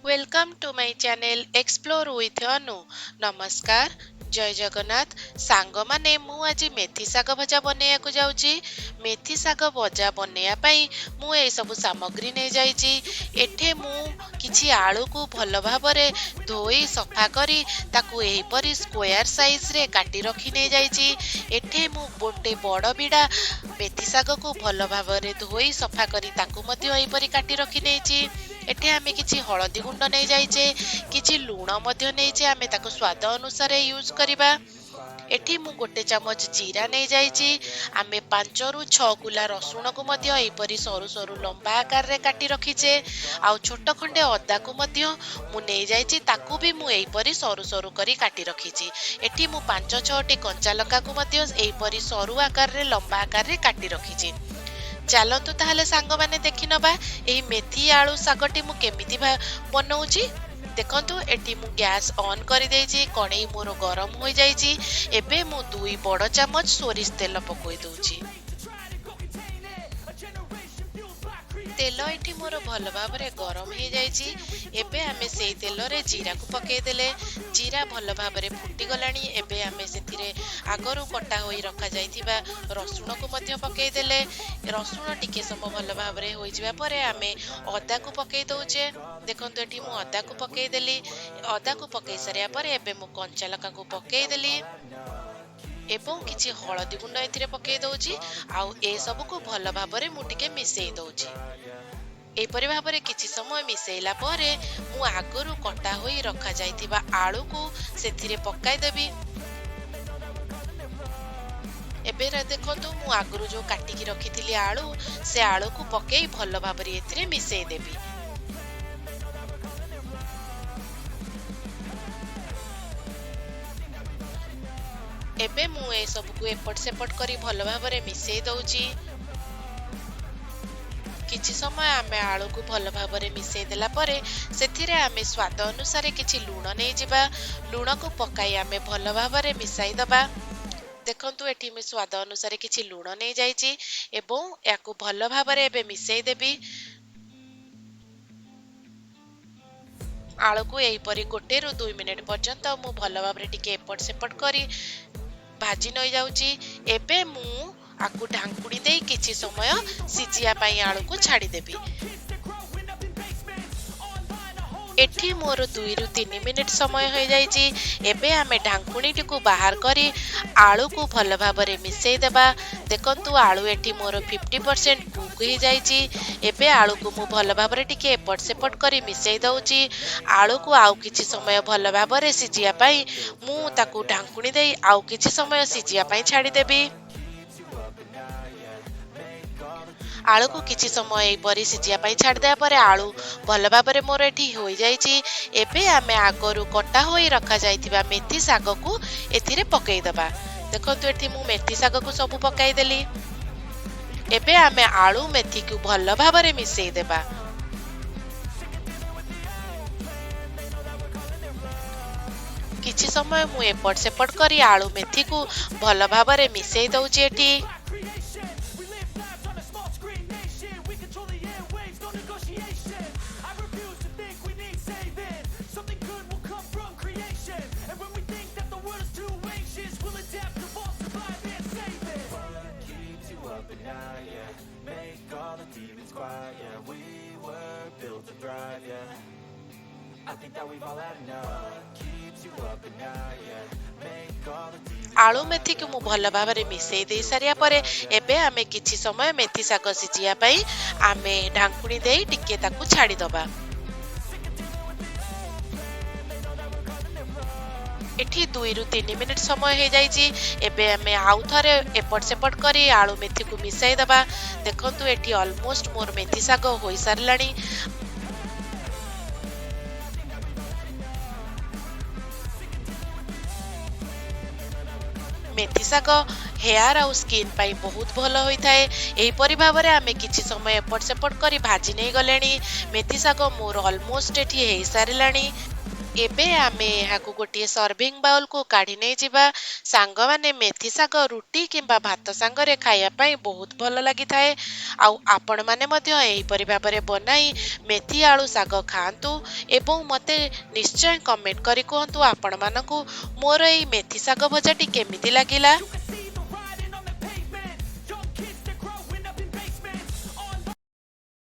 Welcome to my channel explore with Anu. नमस्कार, जय जगन्नाथ सांग माने मु आज मेथी साग भजा बनैया जाऊँगी। मेथी साग भजा बनैया पई मु ए सब सामग्री नहीं जाइछि। एठे मु किछि आलू को भल भाबरे धोई सफा करी ताकू एहीपरि स्क्वायर साइज रे काटी रखी नहीं जाइछि। एठे मु गोटे बड़ बिड़ा मेथी साग को भल भाबरे धोई सफा करी ताकू मध्य एहीपरि काटी रखी नेछि। एठे आमे किछि हळदी गुंड नहीं जाइछे, किछि लूण मध्य नेइछे, आमे ताको स्वाद अनुसार यूज करिबा। एठी मु गोटे चामच जीरा नहीं जाइछि। आमे 5 रु 6 कुला रसुण को मध्य एहीपरि सरू सरू लंबा आकार रे काटी रखिछे। आउ छोट खंडे अदा को मध्य मु नहीं जाइछि, ताकू भी मु एहीपरि सरू सरू करी काटी रखिछि। एठी मु 5-6 टी कंचा लका को मध्य एहीपरि सरू आकार रे लंबा आकार रे काटी रखिछि। चलतु ताहले सांग माने देखि नबा एही मेथी आलू सागटी मु केमिति बनाउची। देखंतु एटी मु गैस ऑन करि देइछि, कणई मोर गरम होई जाइछि। एबे मु 2 बड़ चामच सोरिष तेल पकोई दउछि। तेल एठी मोर भल भाबरे गरम हो जाइछि। एबे आमे सेई तेल रे जीरा को पकेई देले। जीरा भल भाबरे फुटी गलानी। एबे आमे सेथिरे आगरु कटा होई रखा जाइथिबा रसुण को मध्य पकेई देले। रसुण टिके समय भल भाबरे होई जिबा परे आमे अदा को पकेई दउचे। देखंतु एठी मु अदा को पकेई देली। अदा को पकेई सरिया परे एबे मु कंचा लका को पकेई देली एवं किछि हळदी गुंड एथिरे पकेई दउची। आउ ए सब को भल भाबरे मु टिके मिसेई दउची। एपरि भाबरे किछि समय मिसेइला परे मु आगरु कटा होई रखा जाइथिबा आलू को सेथिरे पकाई देबी। एबे रे देखंतु मु आगरु जो काटी की रखिथिली आलू, से आलू को पकेई भल भाबरे एथिरे मिसेई देबी। एबे मु ए सब को एपट सेपट करी भल भाबरे मिसेई दउची। किछि समय आमे आलू को भल भाबरे मिसेई देला परे सेथिरे आमे स्वाद अनुसार किछि लूण नै जिबा। लूण को पकाई आमे भल भाबरे मिसाई दबा। देखंतु एठी मे स्वाद अनुसार किछि लूण नै जाइछि एवं याकू भल भाबरे एबे मिसेई देबी। आलू को एही परी 1 रु 2 मिनिट पर्यंत मु भल भाबरे टिके एपट सेपट करी भाजी नै जाउची। एबे मु आकु ढांकुणी देई किछि समय सिजिया पई आलू को छाडी देबी। एठी मोर 2 रु 3 मिनिट समय हो जाइछि। एबे आमे ढांकुणी टिकु बाहर करी आलू को भल भाबरे मिसेई देबा। देखंतु आलू एठी मोर 50% कुक हो जाइछि। एबे आलू को मु भल भाबरे टिके एपट सेपट करी मिसेई दउछि। आलू को आउ किछि समय भल भाबरे सिजिया पई मु ताकु ढांकुणी देई आउ किछि समय सिजिया पई छाडी देबी। आलू को किछि समय एई परी सिजिया पई छाड देया परे आलू भल भाबरे मोर एठी होई जाइछि। एबे आमे आगरु कटा होई रखा जाइथिबा मेथी साग को एथिरे पकेई दबा। देखंतु एठी मु मेथी साग को सब पकाई देली। एबे आमे आलू मेथी को भल भाबरे मिसेई देबा। किछि समय मु एपट सेपट करी आलू मेथी को भल भाबरे मिसेई दउछि। एठी आलू मेथी को मु भल भाबरे मिसेई दे सारिया परे एबे आमे किछि समय मेथी साग सिजिया पई आमे ढांकुणी देई टिके ताकू छाडी दबा। एठी 2 रु 3 मिनिट समय हो जाइछि। एबे आमे आउ थरे एपट सेपट करी आलू मेथी को मिसाई दबा। देखंतु एठी ऑलमोस्ट मोर मेथी साग होई सारलानी। मेथी साग हेयर आउ स्किन पाई बहुत भल होई थाए। एही परि भाबरे आमे किछि समय एपट सेपट करी भाजी नै गलेनी। मेथी साग मोर ऑलमोस्ट एठी हेई सारलानी। ଏବେ ଆମେ ଏହାକୁ ଗୋଟିଏ ସର୍ଭିଂ ବାଉଲକୁ କାଢି ନେଇଯିବା। ସାଙ୍ଗମାନେ ମେଥି ଶାଗ ରୁଟି କିମ୍ବା ଭାତ ସାଙ୍ଗରେ ଖାଇବା ପାଇଁ ବହୁତ ଭଲ ଲାଗିଥାଏ। ଆଉ ଆପଣମାନେ ମଧ୍ୟ ଏହିପରି ଭାବରେ ବନାଇ ମେଥି ଆଳୁ ଶାଗ ଖାଆନ୍ତୁ ଏବଂ ମୋତେ ନିଶ୍ଚୟ କମେଣ୍ଟ କରି କୁହନ୍ତୁ ଆପଣମାନଙ୍କୁ ମୋର ଏଇ ମେଥି ଶାଗ ଭଜାଟି କେମିତି ଲାଗିଲା।